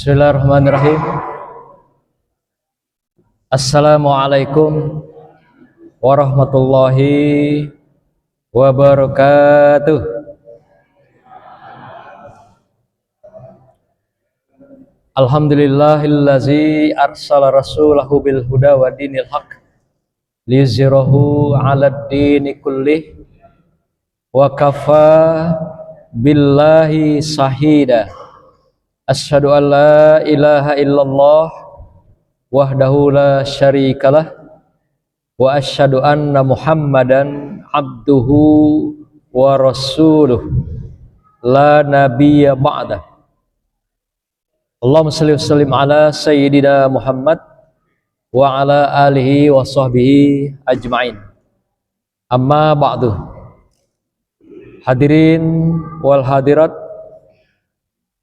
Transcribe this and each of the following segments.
Bismillahirrahmanirrahim. Assalamualaikum warahmatullahi wabarakatuh. Alhamdulillahillazi arsala rasulahu bil huda wa dinil haq liyuzhirahu 'alad dini kullih wa kafa billahi shahida. Asyhadu an la ilaha illallah wahdahu la syarikalah wa asyhadu anna Muhammadan abduhu wa rasuluh la nabiyya ba'dah. Allahumma shalli wa sallim ala sayyidina Muhammad wa ala alihi wa sahbihi ajma'in. Amma ba'du. Hadirin wal hadirat,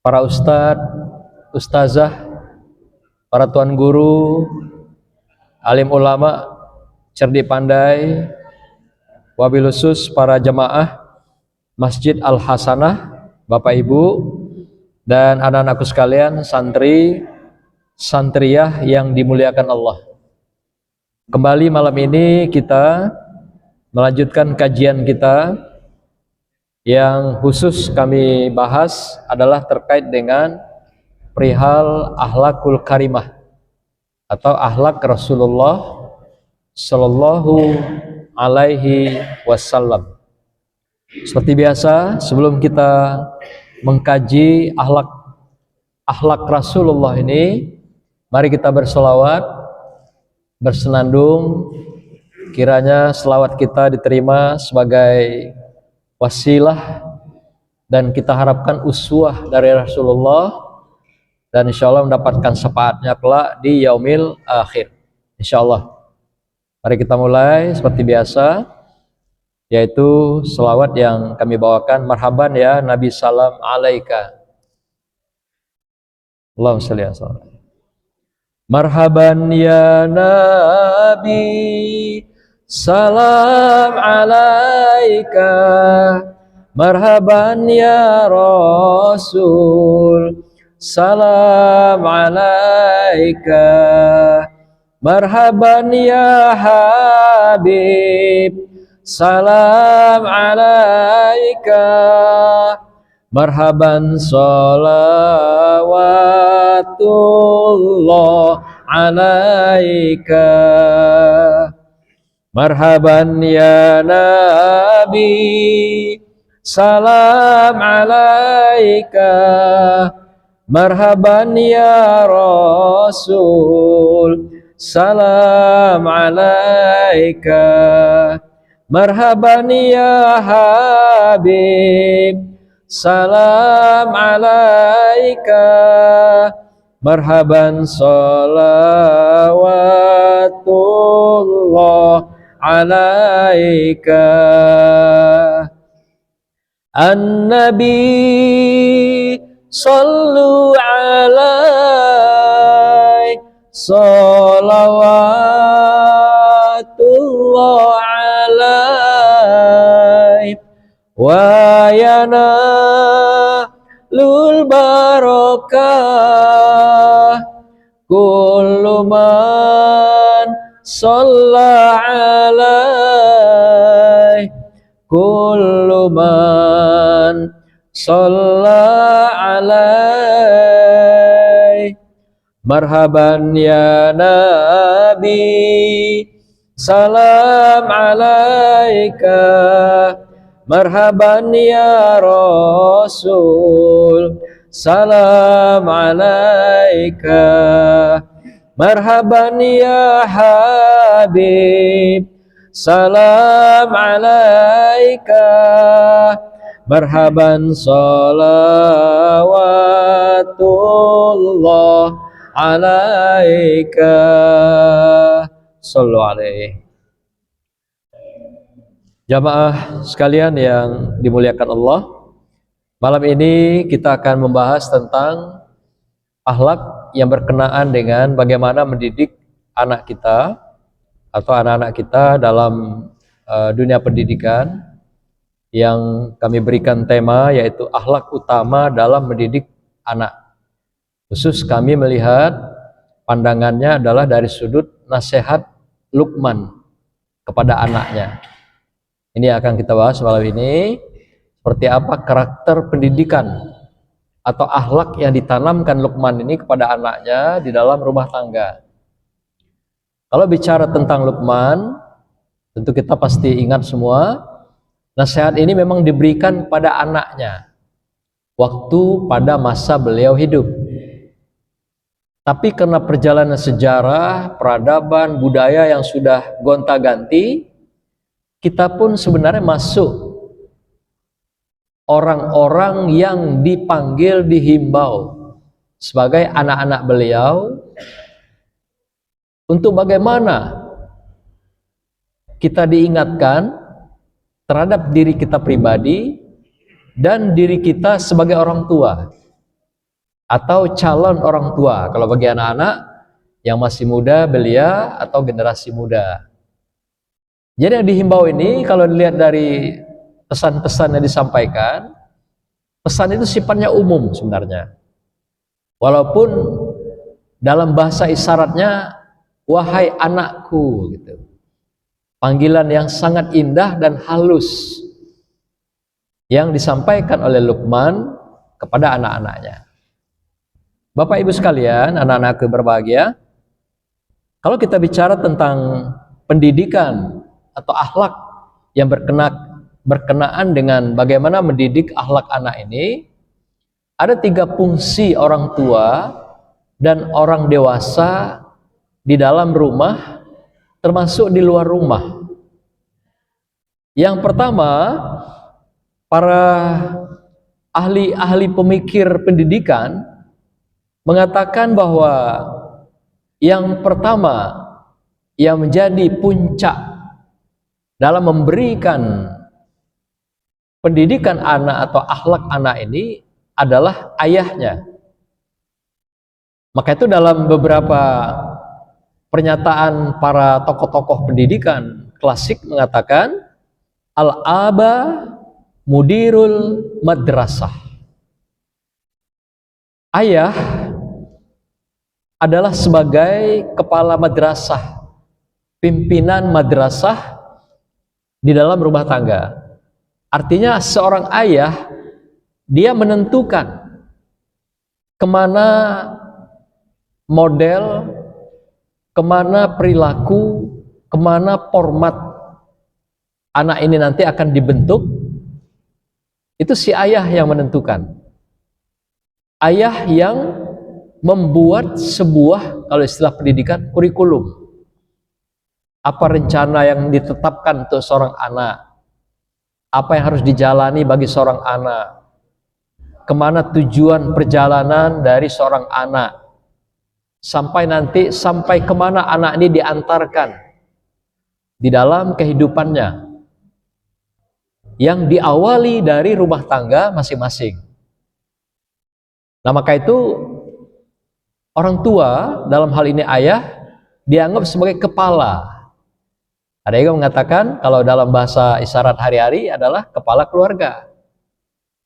para ustadz, ustazah, para tuan guru, alim ulama, cerdik pandai, wabil khusus para jamaah Masjid Al-Hasanah, Bapak Ibu dan anak-anakku sekalian, santri, santriyah yang dimuliakan Allah. Kembali malam ini kita melanjutkan kajian kita. Yang khusus kami bahas adalah terkait dengan perihal akhlakul karimah atau akhlak Rasulullah Sallallahu Alaihi Wasallam. Seperti biasa, sebelum kita mengkaji akhlak Rasulullah ini, mari kita berselawat, bersenandung, kiranya selawat kita diterima sebagai wasilah dan kita harapkan uswah dari Rasulullah dan insya Allah mendapatkan syafaatnya kelak di yaumil akhir, insya Allah. Mari kita mulai seperti biasa, yaitu selawat yang kami bawakan. Marhaban ya Nabi salam alaika, Allahumma sholli ala sallam. Marhaban ya Nabi salam alaika, marhaban ya Rasul, salam alaika, marhaban ya Habib, salam alaika, marhaban salawatullah alaika. Marhaban ya Nabi, salam alaika, marhaban ya Rasul, salam alaika, marhaban ya Habib, salam alaika, marhaban salawatullah alaika. An-Nabi sallu alaih, salawatullah alaih, wa yanalul barakah kullu man shalla alaih, kullu man shalla alaih. Marhaban ya Nabi, salam alaika, marhaban ya Rasul, salam alaika, marhaban ya Habib, salam alaika, marhaban salawatullah alaika. Sallu alaihi. Jamaah sekalian yang dimuliakan Allah, malam ini kita akan membahas tentang akhlak yang berkenaan dengan bagaimana mendidik anak kita atau anak-anak kita dalam dunia pendidikan, yang kami berikan tema yaitu akhlak utama dalam mendidik anak. Khusus kami melihat pandangannya adalah dari sudut nasihat Luqman kepada anaknya. Ini akan kita bahas malam ini, seperti apa karakter pendidikan atau akhlak yang ditanamkan Luqman ini kepada anaknya di dalam rumah tangga. Kalau bicara tentang Luqman, tentu kita pasti ingat semua, nasihat ini memang diberikan pada anaknya waktu pada masa beliau hidup. Tapi karena perjalanan sejarah, peradaban, budaya yang sudah gonta-ganti, kita pun sebenarnya masuk orang-orang yang dipanggil, dihimbau sebagai anak-anak beliau untuk bagaimana kita diingatkan terhadap diri kita pribadi dan diri kita sebagai orang tua atau calon orang tua kalau bagi anak-anak yang masih muda, belia atau generasi muda. Jadi yang dihimbau ini kalau dilihat dari pesan-pesan yang disampaikan, pesan itu sifatnya umum sebenarnya. Walaupun dalam bahasa isyaratnya wahai anakku gitu. Panggilan yang sangat indah dan halus yang disampaikan oleh Luqman kepada anak-anaknya. Bapak Ibu sekalian, anak-anakku berbahagia, kalau kita bicara tentang pendidikan atau akhlak yang berkenaan dengan bagaimana mendidik akhlak anak ini, ada 3 fungsi orang tua dan orang dewasa di dalam rumah termasuk di luar rumah. Yang pertama, para ahli-ahli pemikir pendidikan mengatakan bahwa yang pertama yang menjadi puncak dalam memberikan pendidikan anak atau akhlak anak ini adalah ayahnya. Maka itu dalam beberapa pernyataan para tokoh-tokoh pendidikan klasik mengatakan al-aba mudirul madrasah. Ayah adalah sebagai kepala madrasah, pimpinan madrasah di dalam rumah tangga. Artinya seorang ayah, dia menentukan kemana model, kemana perilaku, kemana format anak ini nanti akan dibentuk. Itu si ayah yang menentukan. Ayah yang membuat sebuah, kalau istilah pendidikan, kurikulum. Apa rencana yang ditetapkan untuk seorang anak? Apa yang harus dijalani bagi seorang anak? Kemana tujuan perjalanan dari seorang anak? Sampai kemana anak ini diantarkan di dalam kehidupannya yang diawali dari rumah tangga masing-masing. Nah, maka itu orang tua, dalam hal ini ayah, dianggap sebagai kepala. Ada yang mengatakan kalau dalam bahasa isyarat hari-hari adalah kepala keluarga.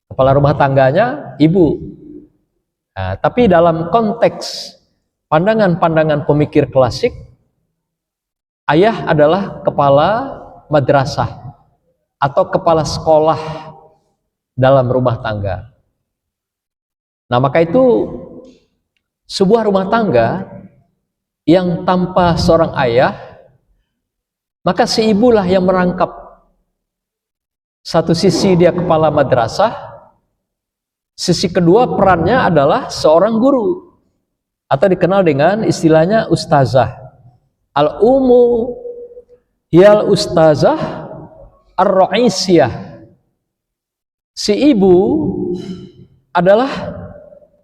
Kepala rumah tangganya ibu. Nah, tapi dalam konteks pandangan-pandangan pemikir klasik, ayah adalah kepala madrasah atau kepala sekolah dalam rumah tangga. Nah, maka itu sebuah rumah tangga yang tanpa seorang ayah, maka si ibulah yang merangkap. Satu sisi dia kepala madrasah, sisi kedua perannya adalah seorang guru atau dikenal dengan istilahnya ustazah. Al-ummu hiyal ustazah ar-ra'isiyah. Si ibu adalah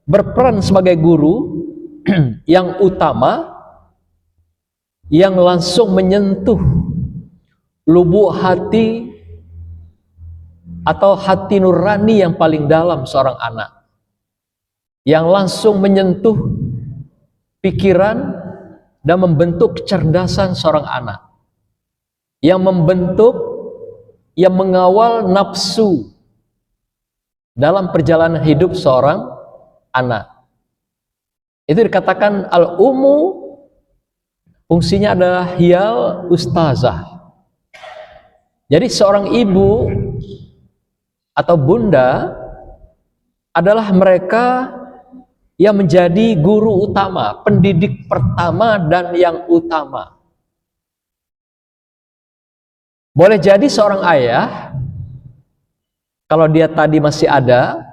berperan sebagai guru yang utama, yang langsung menyentuh lubuk hati atau hati nurani yang paling dalam seorang anak, yang langsung menyentuh pikiran dan membentuk kecerdasan seorang anak, yang membentuk, yang mengawal nafsu dalam perjalanan hidup seorang anak. Itu dikatakan al-ummu, fungsinya adalah hiyal ustazah. Jadi seorang ibu atau bunda adalah mereka yang menjadi guru utama, pendidik pertama dan yang utama. Boleh jadi seorang ayah, kalau dia tadi masih ada,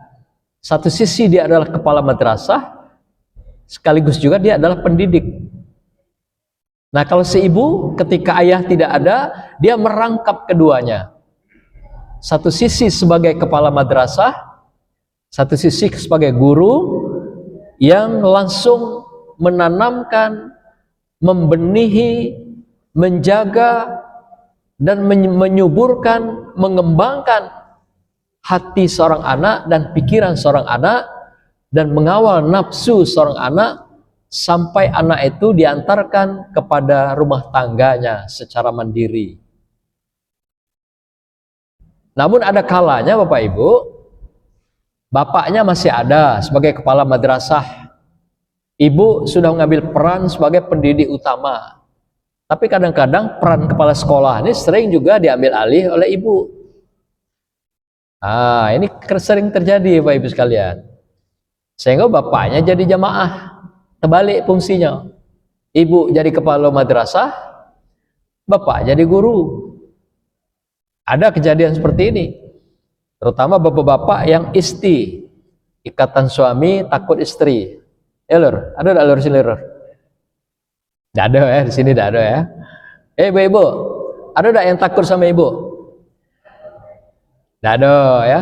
satu sisi dia adalah kepala madrasah, sekaligus juga dia adalah pendidik. Nah, kalau si ibu ketika ayah tidak ada, dia merangkap keduanya. Satu sisi sebagai kepala madrasah, satu sisi sebagai guru yang langsung menanamkan, membenihi, menjaga, dan menyuburkan, mengembangkan hati seorang anak dan pikiran seorang anak, dan mengawal nafsu seorang anak sampai anak itu diantarkan kepada rumah tangganya secara mandiri. Namun ada kalanya Bapak Ibu, bapaknya masih ada sebagai kepala madrasah, ibu sudah mengambil peran sebagai pendidik utama, tapi kadang-kadang peran kepala sekolah ini sering juga diambil alih oleh ibu. Ini sering terjadi Bapak Ibu sekalian, sehingga bapaknya jadi jamaah, terbalik fungsinya. Ibu jadi kepala madrasah, bapak jadi guru. Ada kejadian seperti ini, terutama bapak-bapak yang isti, ikatan suami takut istri. Ya lur, ada enggak lur sini lur? Enggak ada ya, di sini enggak ada ya. Ibu-ibu, ada enggak yang takut sama ibu? Enggak ada ya.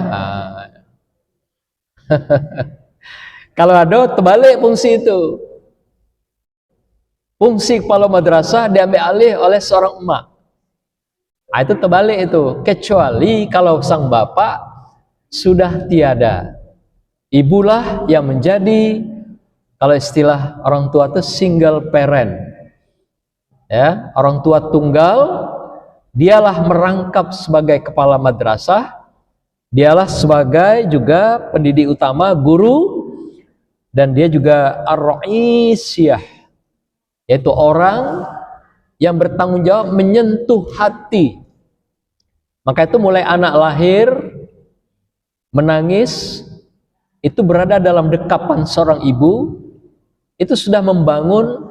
Kalau ada, terbalik fungsi itu. Fungsi kepala madrasah diambil alih oleh seorang emak. Itu terbalik itu. Kecuali kalau sang bapak sudah tiada. Ibulah yang menjadi, kalau istilah orang tua itu single parent. Ya, orang tua tunggal, dialah merangkap sebagai kepala madrasah, dialah sebagai juga pendidik utama, guru, dan dia juga ar-ra'isiyah, yaitu orang yang bertanggung jawab menyentuh hati. Maka itu mulai anak lahir menangis, itu berada dalam dekapan seorang ibu, itu sudah membangun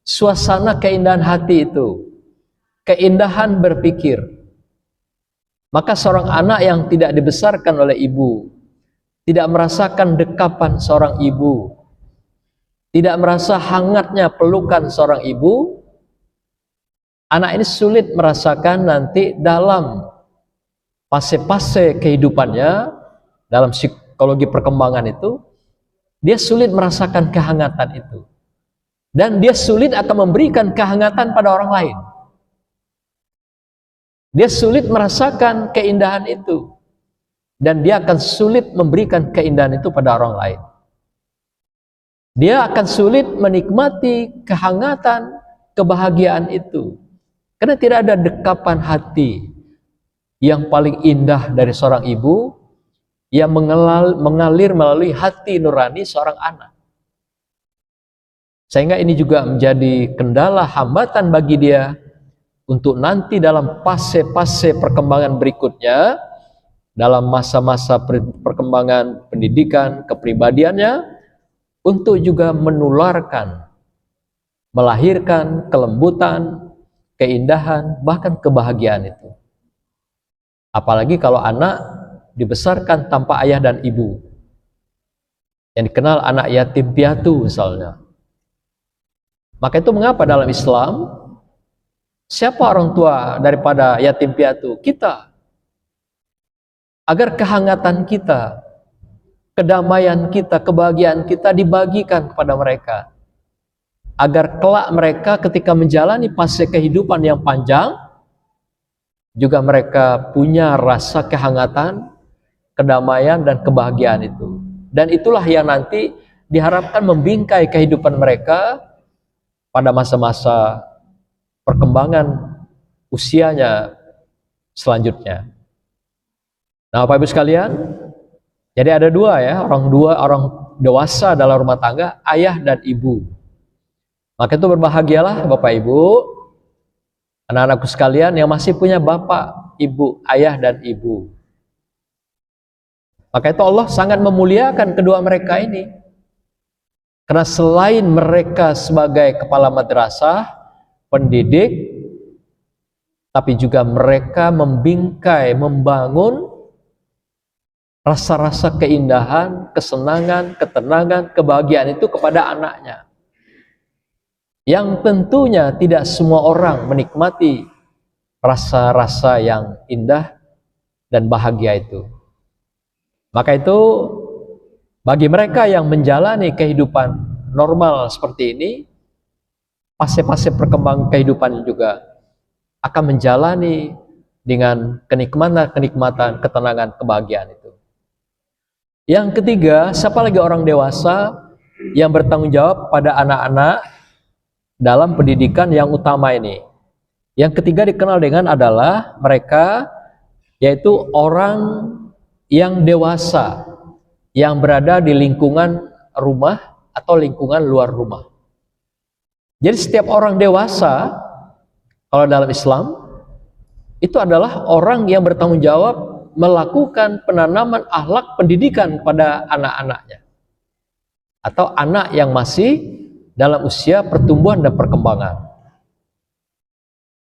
suasana keindahan hati itu, keindahan berpikir. Maka seorang anak yang tidak dibesarkan oleh ibu, tidak merasakan dekapan seorang ibu, tidak merasa hangatnya pelukan seorang ibu, anak ini sulit merasakan nanti dalam fase-fase kehidupannya, dalam psikologi perkembangan itu, dia sulit merasakan kehangatan itu. Dan dia sulit akan memberikan kehangatan pada orang lain. Dia sulit merasakan keindahan itu. Dan dia akan sulit memberikan keindahan itu pada orang lain. Dia akan sulit menikmati kehangatan, kebahagiaan itu. Karena tidak ada dekapan hati yang paling indah dari seorang ibu yang mengalir melalui hati nurani seorang anak. Sehingga ini juga menjadi kendala, hambatan bagi dia untuk nanti dalam fase-fase perkembangan berikutnya, dalam masa-masa perkembangan pendidikan kepribadiannya, untuk juga menularkan, melahirkan kelembutan, keindahan, bahkan kebahagiaan itu. Apalagi kalau anak dibesarkan tanpa ayah dan ibu, yang dikenal anak yatim piatu misalnya. Maka itu mengapa dalam Islam, siapa orang tua daripada yatim piatu? Kita. Agar kehangatan kita, kedamaian kita, kebahagiaan kita dibagikan kepada mereka. Agar kelak mereka ketika menjalani fase kehidupan yang panjang, juga mereka punya rasa kehangatan, kedamaian, dan kebahagiaan itu. Dan itulah yang nanti diharapkan membingkai kehidupan mereka pada masa-masa perkembangan usianya selanjutnya. Nah, Bapak Ibu sekalian, jadi ada dua ya, orang dewasa dalam rumah tangga, ayah dan ibu. Maka itu berbahagialah Bapak Ibu, anak-anakku sekalian yang masih punya bapak, ibu, ayah dan ibu. Maka itu Allah sangat memuliakan kedua mereka ini. Karena selain mereka sebagai kepala madrasah, pendidik, tapi juga mereka membingkai, membangun rasa-rasa keindahan, kesenangan, ketenangan, kebahagiaan itu kepada anaknya. Yang tentunya tidak semua orang menikmati rasa-rasa yang indah dan bahagia itu. Maka itu bagi mereka yang menjalani kehidupan normal seperti ini, fase-fase perkembangan kehidupan juga akan menjalani dengan kenikmatan, ketenangan, kebahagiaan itu. Yang ketiga, siapa lagi orang dewasa yang bertanggung jawab pada anak-anak dalam pendidikan yang utama ini. Yang ketiga dikenal dengan adalah mereka, yaitu orang yang dewasa yang berada di lingkungan rumah atau lingkungan luar rumah. Jadi setiap orang dewasa kalau dalam Islam itu adalah orang yang bertanggung jawab melakukan penanaman akhlak pendidikan pada anak-anaknya atau anak yang masih dalam usia pertumbuhan dan perkembangan.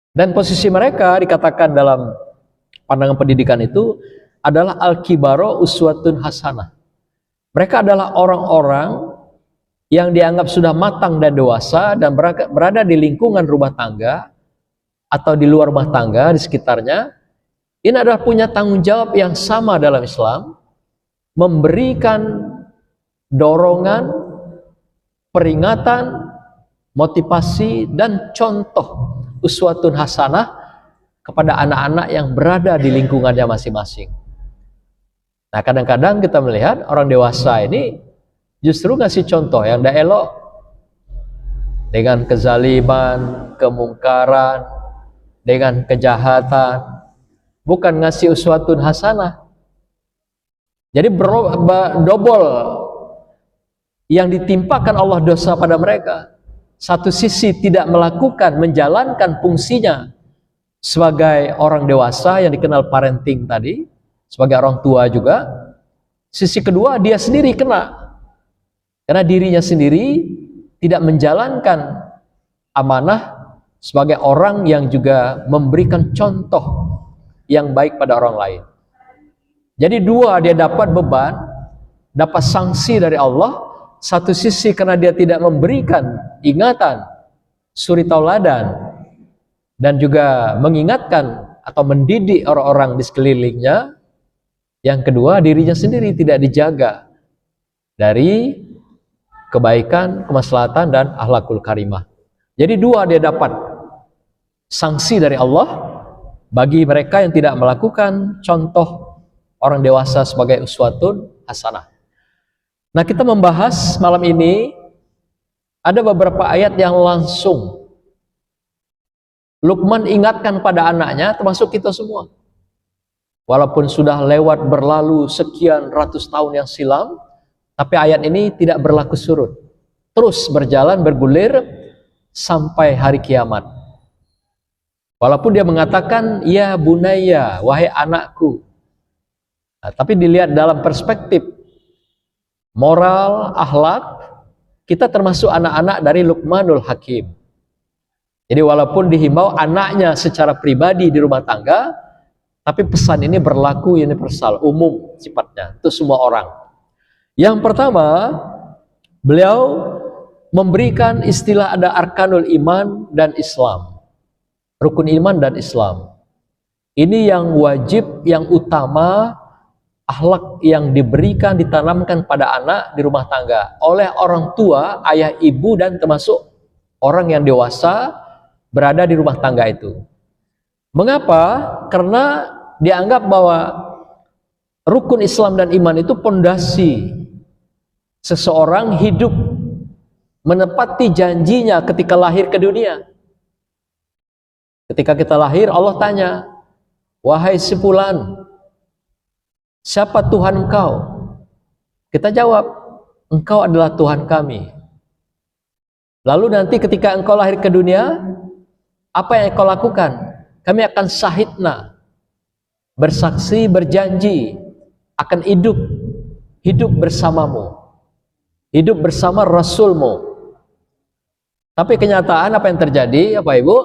Dan posisi mereka dikatakan dalam pandangan pendidikan itu adalah al-kibaro uswatun hasanah. Mereka adalah orang-orang yang dianggap sudah matang dan dewasa dan berada di lingkungan rumah tangga atau di luar rumah tangga di sekitarnya. Ini adalah punya tanggung jawab yang sama dalam Islam, memberikan dorongan, peringatan, motivasi, dan contoh uswatun hasanah kepada anak-anak yang berada di lingkungannya masing-masing. Nah, kadang-kadang kita melihat orang dewasa ini justru ngasih contoh yang tidak elok dengan kezaliman, kemungkaran, dengan kejahatan, bukan ngasih uswatun hasanah. Jadi double yang ditimpakan Allah dosa pada mereka. Satu sisi tidak melakukan, menjalankan fungsinya sebagai orang dewasa yang dikenal parenting tadi, sebagai orang tua juga. Sisi kedua dia sendiri kena, karena dirinya sendiri tidak menjalankan amanah sebagai orang yang juga memberikan contoh yang baik pada orang lain. Jadi dua, dia dapat beban, dapat sanksi dari Allah. Satu sisi karena dia tidak memberikan ingatan, suri tauladan, dan juga mengingatkan atau mendidik orang-orang di sekelilingnya. Yang kedua, dirinya sendiri tidak dijaga dari kebaikan, kemaslahatan, dan akhlakul karimah. Jadi dua, dia dapat sanksi dari Allah bagi mereka yang tidak melakukan contoh orang dewasa sebagai uswatun hasanah. Nah, kita membahas malam ini ada beberapa ayat yang langsung Luqman ingatkan pada anaknya, termasuk kita semua. Walaupun sudah lewat berlalu sekian ratus tahun yang silam, tapi ayat ini tidak berlaku surut. Terus berjalan, bergulir sampai hari kiamat. Walaupun dia mengatakan, ya bunaya, wahai anakku. Nah, tapi dilihat dalam perspektif moral, akhlak, kita termasuk anak-anak dari Luqmanul Hakim. Jadi walaupun dihimbau anaknya secara pribadi di rumah tangga, tapi pesan ini berlaku universal, umum sifatnya, untuk semua orang. Yang pertama, beliau memberikan istilah ada arkanul iman dan Islam. Rukun iman dan Islam. Ini yang wajib, yang utama, akhlak yang diberikan, ditanamkan pada anak di rumah tangga oleh orang tua, ayah, ibu, dan termasuk orang yang dewasa berada di rumah tangga itu. Mengapa? Karena dianggap bahwa rukun Islam dan iman itu pondasi seseorang hidup menepati janjinya ketika lahir ke dunia. Ketika kita lahir, Allah tanya, wahai si fulan, siapa Tuhan engkau? Kita jawab, Engkau adalah Tuhan kami. Lalu nanti ketika engkau lahir ke dunia, apa yang engkau lakukan? Kami akan syahidna, bersaksi, berjanji akan hidup bersamamu, hidup bersama Rasulmu. Tapi kenyataan apa yang terjadi, Bapak Ibu?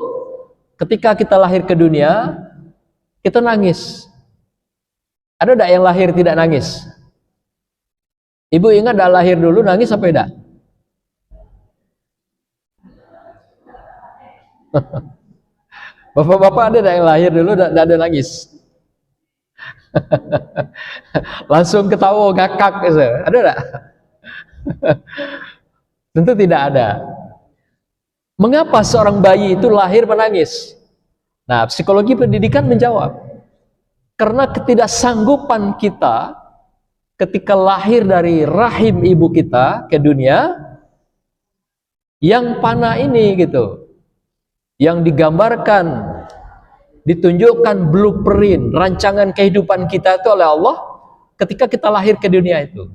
Ketika kita lahir ke dunia, kita nangis. Ada enggak yang lahir tidak nangis? Ibu ingat dah lahir dulu nangis apa enggak? Bapak-bapak ada enggak yang lahir dulu enggak ada nangis? Langsung ketawa ngakak gitu. Ada enggak? Tentu tidak ada. Mengapa seorang bayi itu lahir menangis? Nah, psikologi pendidikan menjawab, karena ketidaksanggupan kita ketika lahir dari rahim ibu kita ke dunia yang panah ini gitu, yang digambarkan, ditunjukkan blueprint, rancangan kehidupan kita itu oleh Allah ketika kita lahir ke dunia itu.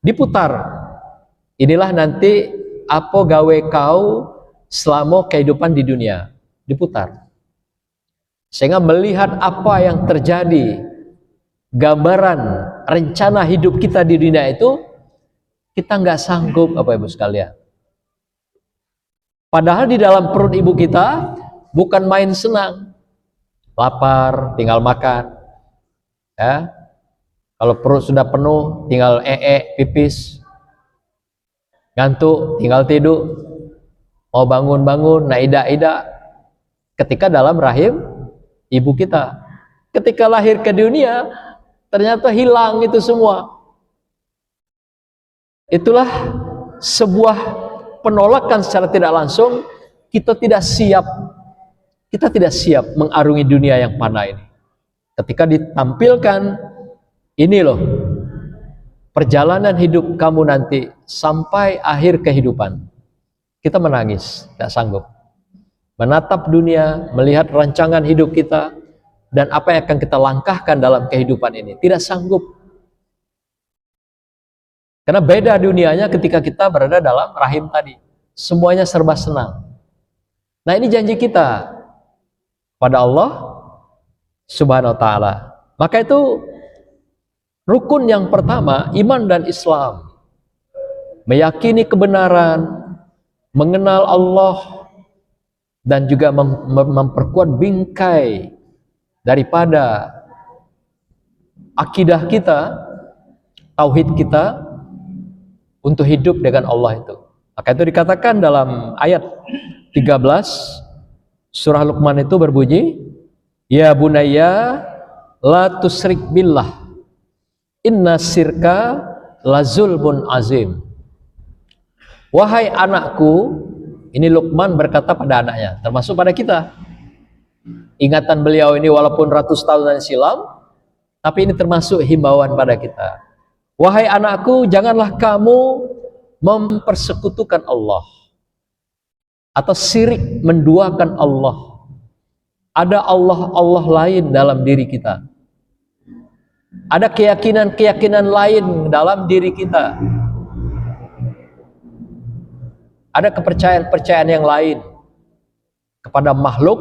Diputar. Inilah nanti apa gawe kau selama kehidupan di dunia. Diputar. Sehingga melihat apa yang terjadi, gambaran rencana hidup kita di dunia itu, kita nggak sanggup, Bapak Ibu sekalian. Padahal di dalam perut ibu kita bukan main senang. Lapar, tinggal makan. Ya. Kalau perut sudah penuh, tinggal pipis. Ngantuk, tinggal tidur. Mau bangun-bangun, naida-ida. Ketika dalam rahim ibu kita. Ketika lahir ke dunia, ternyata hilang itu semua. Itulah sebuah penolakan secara tidak langsung. Kita tidak siap mengarungi dunia yang panah ini. Ketika ditampilkan, ini loh perjalanan hidup kamu nanti sampai akhir kehidupan. Kita menangis, tidak sanggup menatap dunia, melihat rancangan hidup kita dan apa yang akan kita langkahkan dalam kehidupan ini. Tidak sanggup. Karena beda dunianya ketika kita berada dalam rahim tadi. Semuanya serba senang. Nah, ini janji kita pada Allah Subhanahu wa taala. Maka itu rukun yang pertama, iman dan Islam. Meyakini kebenaran, mengenal Allah, dan juga memperkuat bingkai daripada akidah kita, tauhid kita untuk hidup dengan Allah itu. Maka itu dikatakan dalam ayat 13 surah Luqman itu berbunyi, ya bunayya la tusyrik billah inna syirka la zulmun azim. Wahai anakku, ini Luqman berkata pada anaknya, termasuk pada kita. Ingatan beliau ini walaupun ratus tahun yang silam, tapi ini termasuk himbauan pada kita. Wahai anakku, janganlah kamu mempersekutukan Allah atau syirik, menduakan Allah. Ada Allah lain dalam diri kita. Ada keyakinan lain dalam diri kita. Ada kepercayaan yang lain kepada makhluk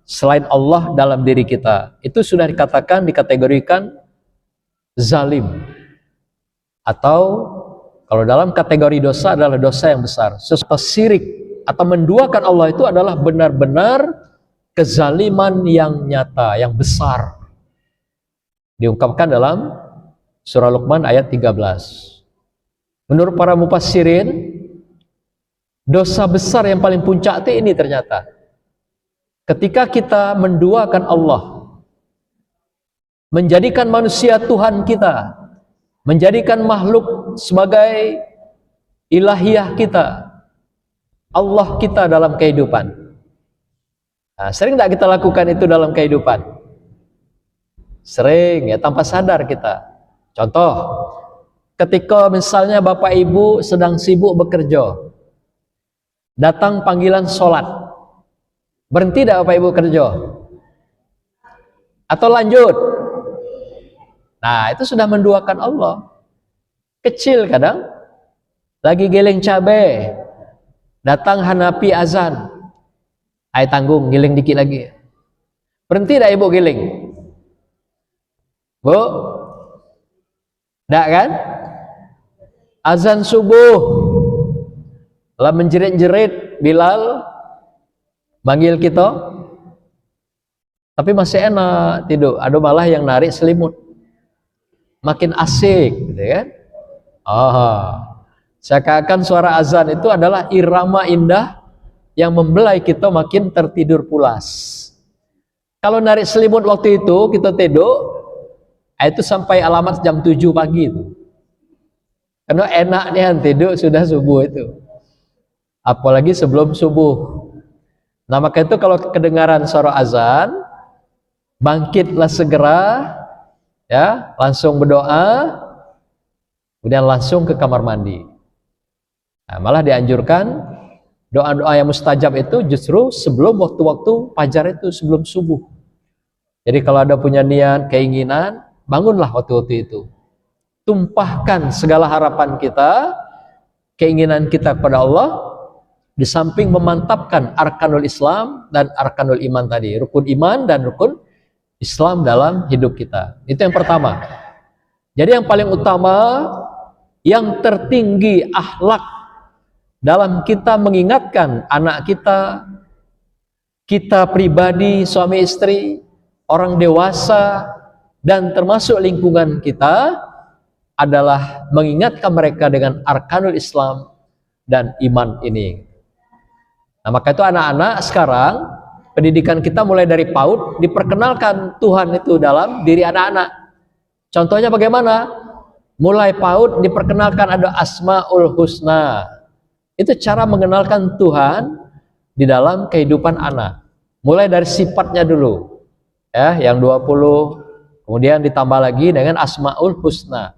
selain Allah dalam diri kita. Itu sudah dikategorikan zalim. Atau kalau dalam kategori dosa adalah dosa yang besar. Sesuatu syirik atau menduakan Allah itu adalah benar-benar kezaliman yang nyata, yang besar. Diungkapkan dalam surah Luqman ayat 13. Menurut para mufassirin, dosa besar yang paling puncak itu ini ternyata. Ketika kita menduakan Allah, menjadikan manusia Tuhan kita, menjadikan makhluk sebagai ilahiyah kita, Allah kita dalam kehidupan. Nah, sering tidak kita lakukan itu dalam kehidupan? Sering ya, tanpa sadar kita. Contoh, ketika misalnya Bapak Ibu sedang sibuk bekerja, datang panggilan sholat, berhenti tidak Bapak Ibu kerja? Atau lanjut? Nah, itu sudah menduakan Allah. Kecil kadang, lagi giling cabai, datang Hanapi azan, ay tanggung, giling dikit lagi. Berhenti dah ibu giling? Bu? Dak kan? Azan subuh, lah menjerit-jerit Bilal manggil kita, tapi masih enak tidur. Ada malah yang narik selimut, makin asik, gitu kan? Seakan-akan suara azan itu adalah irama indah yang membelai kita makin tertidur pulas. Kalau narik selimut waktu itu kita tidur, itu sampai alamat jam 7 pagi itu. Karena enaknya tidur sudah subuh itu. Apalagi sebelum subuh. Nah, maka itu kalau kedengaran suara azan, bangkitlah segera, ya, langsung berdoa, kemudian langsung ke kamar mandi. Nah, malah dianjurkan doa-doa yang mustajab itu justru sebelum waktu-waktu fajar itu, sebelum subuh. Jadi kalau ada punya niat, keinginan, bangunlah waktu-waktu itu. Tumpahkan segala harapan kita, keinginan kita kepada Allah, di samping memantapkan arkanul Islam dan arkanul iman tadi, rukun iman dan rukun Islam dalam hidup kita. Itu yang pertama. Jadi yang paling utama, yang tertinggi akhlak dalam kita mengingatkan anak kita, kita pribadi, suami istri, orang dewasa, dan termasuk lingkungan kita, adalah mengingatkan mereka dengan arkanul Islam dan iman ini. Nah, maka itu anak-anak sekarang, pendidikan kita mulai dari PAUD, diperkenalkan Tuhan itu dalam diri anak-anak. Contohnya bagaimana? Mulai PAUD diperkenalkan ada Asmaul Husna. Itu cara mengenalkan Tuhan di dalam kehidupan anak. Mulai dari sifatnya dulu, ya, yang 20, kemudian ditambah lagi dengan Asmaul Husna.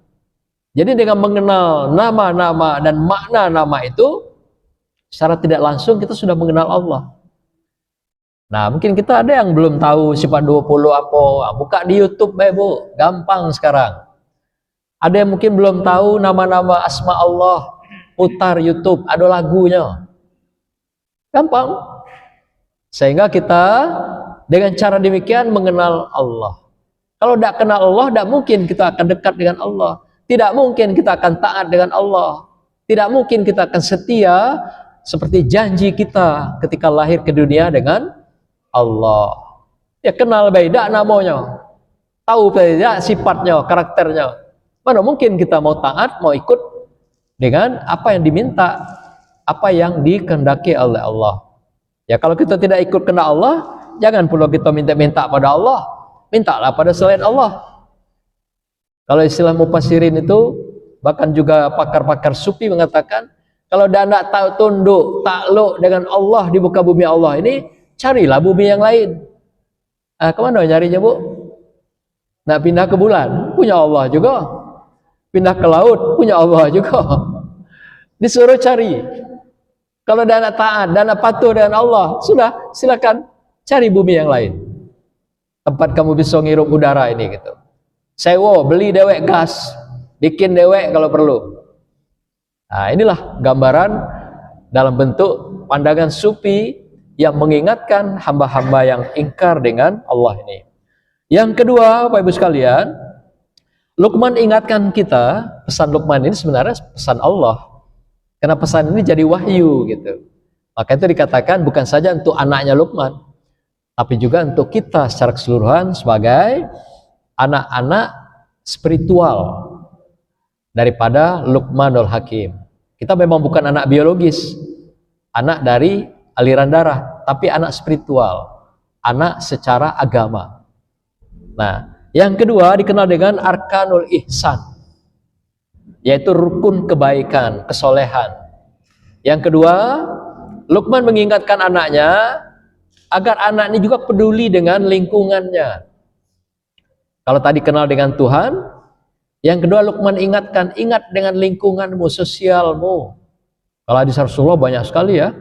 Jadi dengan mengenal nama-nama dan makna nama itu, secara tidak langsung kita sudah mengenal Allah. Nah, mungkin kita ada yang belum tahu sifat 20 apa. Buka di YouTube, Bu, gampang sekarang. Ada yang mungkin belum tahu nama-nama asma Allah, putar YouTube, ada lagunya. Gampang. Sehingga kita dengan cara demikian mengenal Allah. Kalau tidak kenal Allah, tidak mungkin kita akan dekat dengan Allah. Tidak mungkin kita akan taat dengan Allah. Tidak mungkin kita akan setia seperti janji kita ketika lahir ke dunia dengan Allah. Ya, kenal beda namanya, tahu beda sifatnya, karakternya. Mana mungkin kita mau taat, mau ikut dengan apa yang diminta, apa yang dikehendaki oleh Allah. Ya, kalau kita tidak ikut kehendak Allah, jangan pula kita minta-minta pada Allah, mintalah pada selain Allah. Kalau istilah mufassirin itu, bahkan juga pakar-pakar sufi mengatakan, kalau anda tidak tahu tunduk, takluk dengan Allah di muka bumi Allah ini, carilah bumi yang lain. Kemana nyarinya, Bu? Nak pindah ke bulan, punya Allah juga. Pindah ke laut, punya Allah juga. Disuruh cari. Kalau anda taat, anda patuh dengan Allah, sudah, silakan cari bumi yang lain. Tempat kamu bisa ngirup udara ini gitu. Sewa, beli dewek gas, bikin dewek kalau perlu. Nah, inilah gambaran dalam bentuk pandangan sufi yang mengingatkan hamba-hamba yang ingkar dengan Allah ini. Yang kedua, Bapak Ibu sekalian, Luqman ingatkan kita, pesan Luqman ini sebenarnya pesan Allah. Karena pesan ini jadi wahyu gitu. Maka itu dikatakan bukan saja untuk anaknya Luqman, tapi juga untuk kita secara keseluruhan sebagai anak-anak spiritual daripada Luqmanul Hakim. Kita memang bukan anak biologis, anak dari aliran darah, tapi anak spiritual, anak secara agama. Nah, yang kedua dikenal dengan Arkanul Ihsan, yaitu rukun kebaikan, kesolehan. Yang kedua, Luqman mengingatkan anaknya agar anak ini juga peduli dengan lingkungannya. Kalau tadi kenal dengan Tuhan, yang kedua Luqman ingatkan, ingat dengan lingkunganmu, sosialmu. Kalau hadis Rasulullah banyak sekali ya.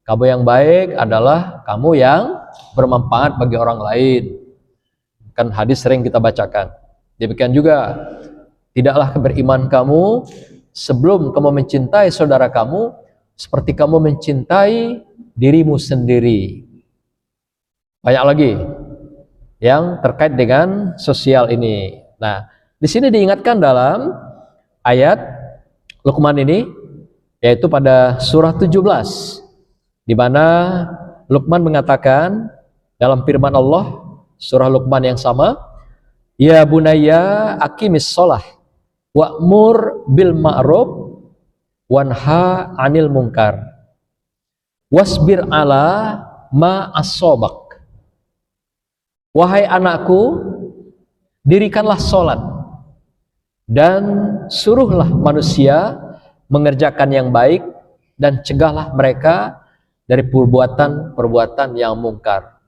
Kamu yang baik adalah kamu yang bermanfaat bagi orang lain. Kan hadis sering kita bacakan. Demikian juga, tidaklah beriman kamu sebelum kamu mencintai saudara kamu, seperti kamu mencintai dirimu sendiri. Banyak lagi yang terkait dengan sosial ini. Nah, di sini diingatkan dalam ayat Luqman ini, yaitu pada surah 17, di mana Luqman mengatakan dalam firman Allah, surah Luqman yang sama, ya bunayya aqimis sholah wa'mur bil ma'ruf wanha 'anil munkar wasbir ala ma asobak. Wahai anakku, dirikanlah sholat dan suruhlah manusia mengerjakan yang baik dan cegahlah mereka dari perbuatan-perbuatan yang mungkar,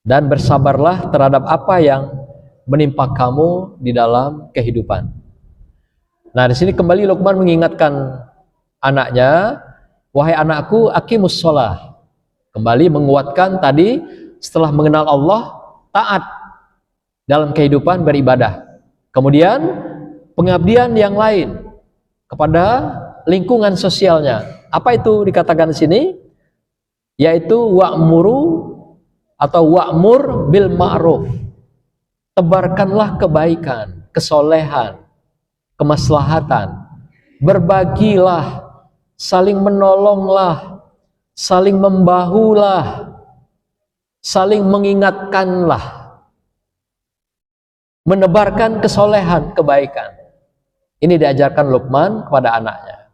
dan bersabarlah terhadap apa yang menimpa kamu di dalam kehidupan. Nah, di sini kembali Luqman mengingatkan anaknya, wahai anakku, aqimus sholah. Kembali menguatkan tadi, setelah mengenal Allah, taat dalam kehidupan beribadah. Kemudian pengabdian yang lain kepada lingkungan sosialnya. Apa itu dikatakan di sini? Yaitu wa'muru atau wa'mur bil ma'ruf. Tebarkanlah kebaikan, kesolehan, kemaslahatan, berbagilah, saling menolonglah, saling membahulah, saling mengingatkanlah, menebarkan kesolehan, kebaikan. Ini diajarkan Luqman kepada anaknya.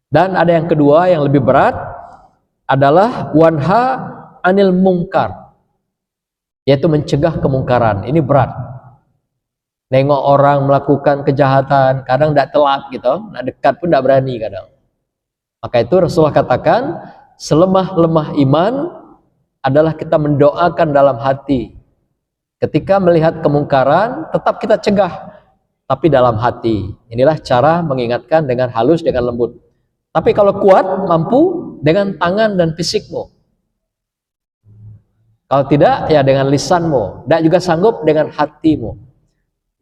Dan ada yang kedua yang lebih berat adalah wanha anil munkar, yaitu mencegah kemungkaran. Ini berat. Nengok orang melakukan kejahatan, kadang tidak telat gitu, nak dekat pun tidak berani kadang. Maka itu Rasulullah katakan, selemah-lemah iman adalah kita mendoakan dalam hati. Ketika melihat kemungkaran, tetap kita cegah, tapi dalam hati. Inilah cara mengingatkan dengan halus, dengan lembut. Tapi kalau kuat, mampu dengan tangan dan fisikmu. Kalau tidak, ya dengan lisanmu. Tidak juga sanggup dengan hatimu.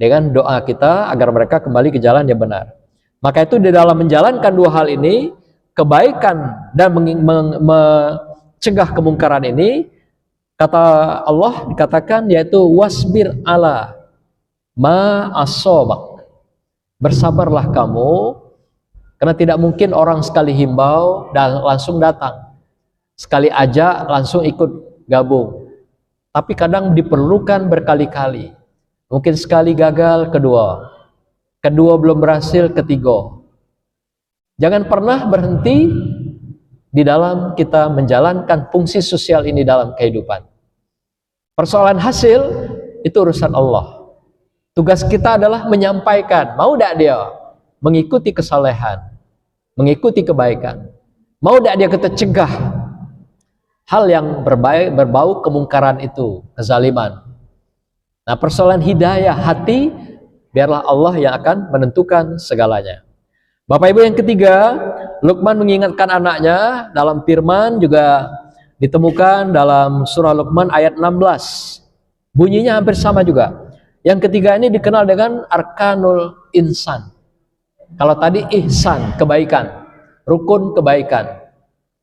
Dengan doa kita agar mereka kembali ke jalan yang benar. Maka itu di dalam menjalankan dua hal ini, kebaikan dan mencegah kemungkaran ini, kata Allah dikatakan, yaitu wasbir ala ma asobak. Bersabarlah kamu, karena tidak mungkin orang sekali himbau dan langsung datang, sekali ajak langsung ikut gabung. Tapi kadang diperlukan berkali-kali. Mungkin sekali gagal, kedua belum berhasil, ketiga. Jangan pernah berhenti di dalam kita menjalankan fungsi sosial ini dalam kehidupan. Persoalan hasil itu urusan Allah. Tugas kita adalah menyampaikan, mau tidak dia mengikuti kesalehan, mengikuti kebaikan, mau tidak dia kita cegah hal yang berbau kemungkaran itu, kezaliman. Nah, persoalan hidayah hati, biarlah Allah yang akan menentukan segalanya. Bapak Ibu, yang ketiga, Luqman mengingatkan anaknya dalam firman juga ditemukan dalam surah Luqman ayat 16. Bunyinya hampir sama juga. Yang ketiga ini dikenal dengan arkanul insan. Kalau tadi ihsan, kebaikan, rukun kebaikan.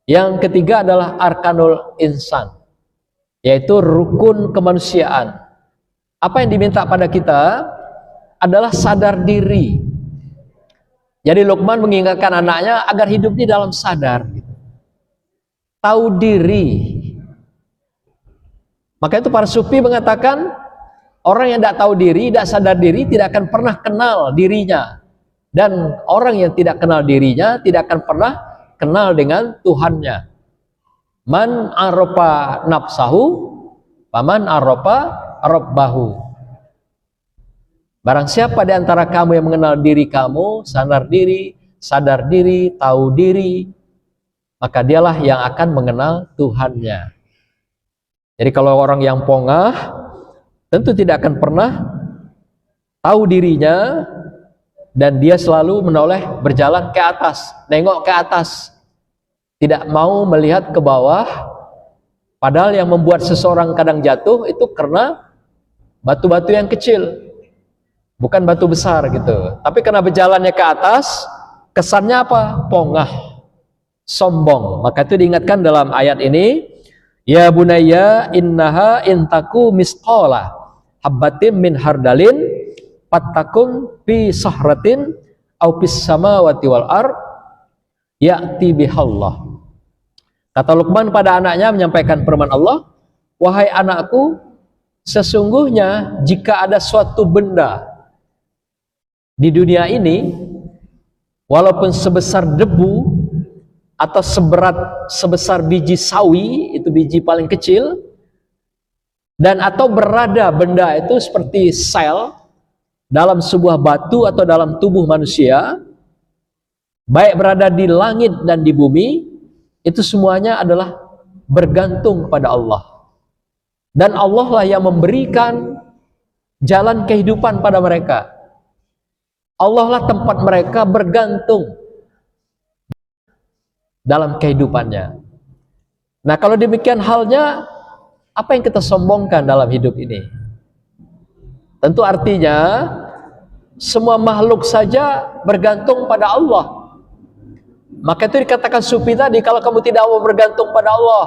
Yang ketiga adalah arkanul insan, yaitu rukun kemanusiaan. Apa yang diminta pada kita adalah sadar diri. Jadi Luqman mengingatkan anaknya agar hidup ini dalam sadar, tahu diri. Maka itu para sufi mengatakan, orang yang tidak tahu diri, tidak sadar diri, tidak akan pernah kenal dirinya. Dan orang yang tidak kenal dirinya tidak akan pernah kenal dengan Tuhannya. Man aropa nafsahu, paman aropa Rabbahu. Barang siapa di antara kamu yang mengenal diri kamu, sadar diri, tahu diri, maka dialah yang akan mengenal Tuhannya. Jadi kalau orang yang pongah, tentu tidak akan pernah tahu dirinya, dan dia selalu menoleh berjalan ke atas, nengok ke atas, tidak mau melihat ke bawah. Padahal yang membuat seseorang kadang jatuh itu karena batu-batu yang kecil, bukan batu besar gitu. Tapi karena berjalannya ke atas, kesannya apa? Pongah, sombong. Maka itu diingatkan dalam ayat ini, ya bunayya innaha intaku misqala habbatin min hardalin fattakun fi sahratin aw fis samawati wal ard ya'ti bihallah. Kata Luqman pada anaknya menyampaikan firman Allah, wahai anakku, sesungguhnya jika ada suatu benda di dunia ini, walaupun sebesar debu atau sebesar biji sawi, itu biji paling kecil, dan atau berada benda itu seperti sel dalam sebuah batu atau dalam tubuh manusia, baik berada di langit dan di bumi, itu semuanya adalah bergantung pada Allah. Dan Allah lah yang memberikan jalan kehidupan pada mereka. Allah lah tempat mereka bergantung dalam kehidupannya. Nah, kalau demikian halnya, apa yang kita sombongkan dalam hidup ini? Tentu artinya semua makhluk saja bergantung pada Allah. Maka itu dikatakan Sufi tadi, kalau kamu tidak mau bergantung pada Allah,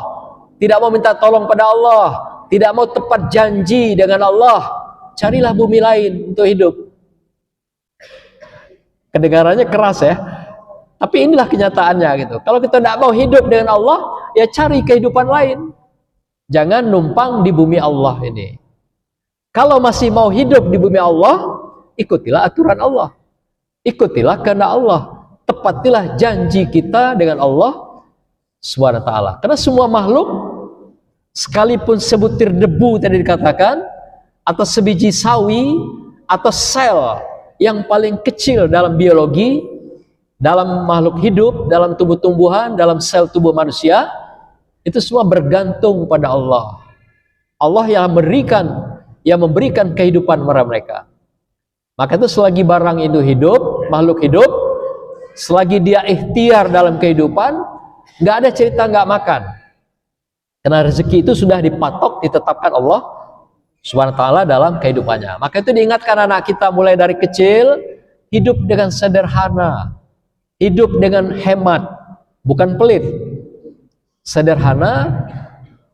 tidak mau minta tolong pada Allah, tidak mau tepat janji dengan Allah, carilah bumi lain untuk hidup. Kedengarannya keras ya, tapi inilah kenyataannya gitu. Kalau kita tidak mau hidup dengan Allah, ya cari kehidupan lain. Jangan numpang di bumi Allah ini. Kalau masih mau hidup di bumi Allah, ikutilah aturan Allah, ikutilah kehendak Allah, tepatilah janji kita dengan Allah Subhanahu wa ta'ala. Karena semua makhluk, sekalipun sebutir debu tadi dikatakan, atau sebiji sawi, atau sel yang paling kecil dalam biologi, dalam makhluk hidup, dalam tumbuh-tumbuhan, dalam sel tubuh manusia, itu semua bergantung pada Allah. Allah yang memberikan kehidupan kepada mereka. Maka itu selagi barang itu hidup, makhluk hidup, selagi dia ikhtiar dalam kehidupan, nggak ada cerita nggak makan. Karena rezeki itu sudah dipatok, ditetapkan Allah Subhanahu wa ta'ala dalam kehidupannya. Maka itu diingatkan anak kita mulai dari kecil, hidup dengan sederhana, hidup dengan hemat, bukan pelit. Sederhana,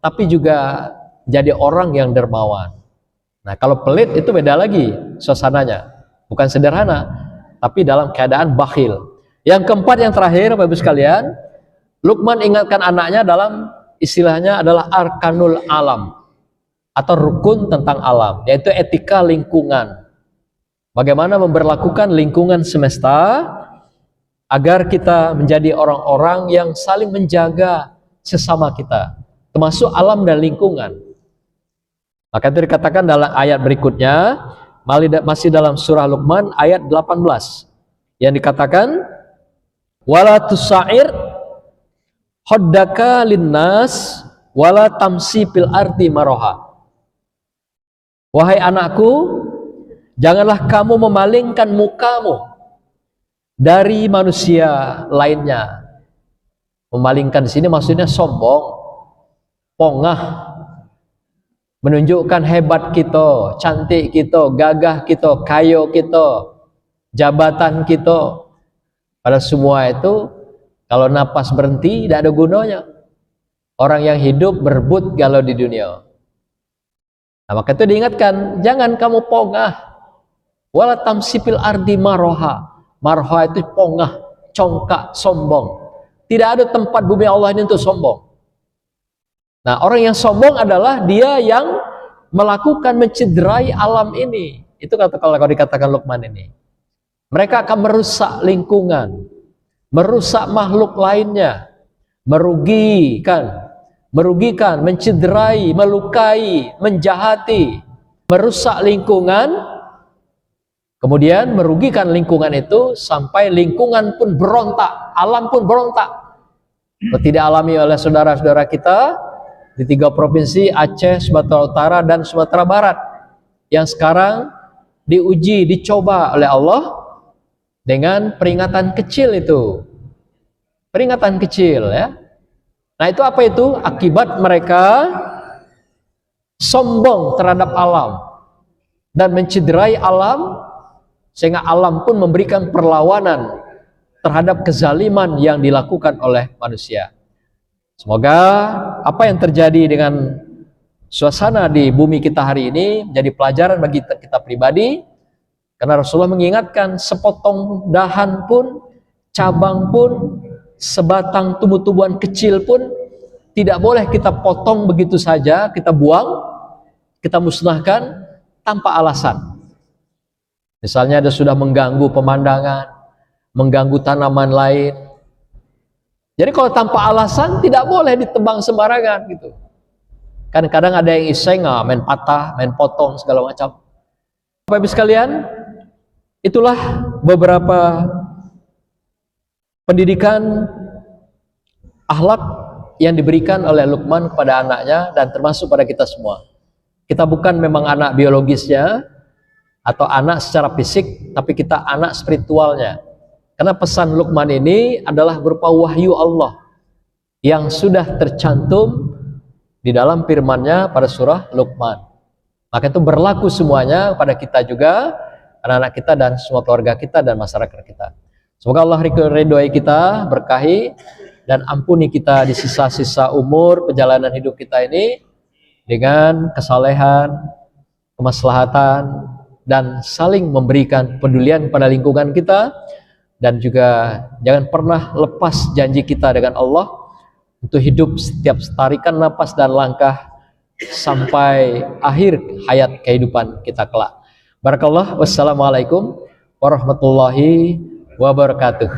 tapi juga jadi orang yang dermawan. Nah, kalau pelit itu beda lagi suasananya, bukan sederhana, tapi dalam keadaan bakhil. Yang keempat, yang terakhir, Bapak Ibu sekalian, Luqman ingatkan anaknya dalam istilahnya adalah arkanul alam, atau rukun tentang alam, yaitu etika lingkungan. Bagaimana memberlakukan lingkungan semesta agar kita menjadi orang-orang yang saling menjaga sesama kita, termasuk alam dan lingkungan. Maka itu dikatakan dalam ayat berikutnya, masih dalam surah Luqman ayat 18, yang dikatakan, wala tusair hoddaka linnas wala tamsi fil ardi maroha. Wahai anakku, janganlah kamu memalingkan mukamu dari manusia lainnya. Memalingkan di sini maksudnya sombong, pongah, menunjukkan hebat kita, cantik kita, gagah kita, kayo kita, jabatan kita. Pada semua itu, kalau napas berhenti, tidak ada gunanya. Orang yang hidup berebut galau di dunia. Nah, maka itu diingatkan, jangan kamu pongah. Wala tamsipil ardi maroha. Maroha itu pongah, congkak, sombong. Tidak ada tempat bumi Allah ini untuk sombong. Nah, orang yang sombong adalah dia yang melakukan mencederai alam ini. Itu kalau dikatakan Luqman ini. Mereka akan merusak lingkungan, merusak makhluk lainnya, merugikan, mencederai, melukai, menjahati, merusak lingkungan, kemudian merugikan lingkungan itu sampai lingkungan pun berontak, alam pun berontak. Tidak alami oleh saudara-saudara kita di 3 provinsi Aceh, Sumatera Utara, dan Sumatera Barat, yang sekarang diuji, dicoba oleh Allah dengan peringatan kecil itu. Peringatan kecil ya. Nah, itu apa itu? Akibat mereka sombong terhadap alam dan mencederai alam, sehingga alam pun memberikan perlawanan terhadap kezaliman yang dilakukan oleh manusia. Semoga apa yang terjadi dengan suasana di bumi kita hari ini menjadi pelajaran bagi kita pribadi, karena Rasulullah mengingatkan sepotong dahan pun, cabang pun, sebatang tumbuh-tumbuhan kecil pun tidak boleh kita potong begitu saja, kita buang, kita musnahkan tanpa alasan. Misalnya ada sudah mengganggu pemandangan, mengganggu tanaman lain. Jadi kalau tanpa alasan tidak boleh ditebang sembarangan gitu. Kan kadang ada yang iseng, main patah, main potong segala macam. Bapak Ibu sekalian, itulah beberapa pendidikan akhlak yang diberikan oleh Luqman kepada anaknya dan termasuk pada kita semua. Kita bukan memang anak biologisnya atau anak secara fisik, tapi kita anak spiritualnya. Karena pesan Luqman ini adalah berupa wahyu Allah yang sudah tercantum di dalam firman-Nya pada surah Luqman. Maka itu berlaku semuanya pada kita juga, anak-anak kita dan semua keluarga kita dan masyarakat kita. Semoga Allah ridhoi kita, berkahi dan ampuni kita di sisa-sisa umur perjalanan hidup kita ini dengan kesalehan, kemaslahatan, dan saling memberikan pedulian pada lingkungan kita. Dan juga jangan pernah lepas janji kita dengan Allah untuk hidup setiap tarikan napas dan langkah sampai akhir hayat kehidupan kita kelak. Barakallah. Wassalamualaikum warahmatullahi wabarakatuh.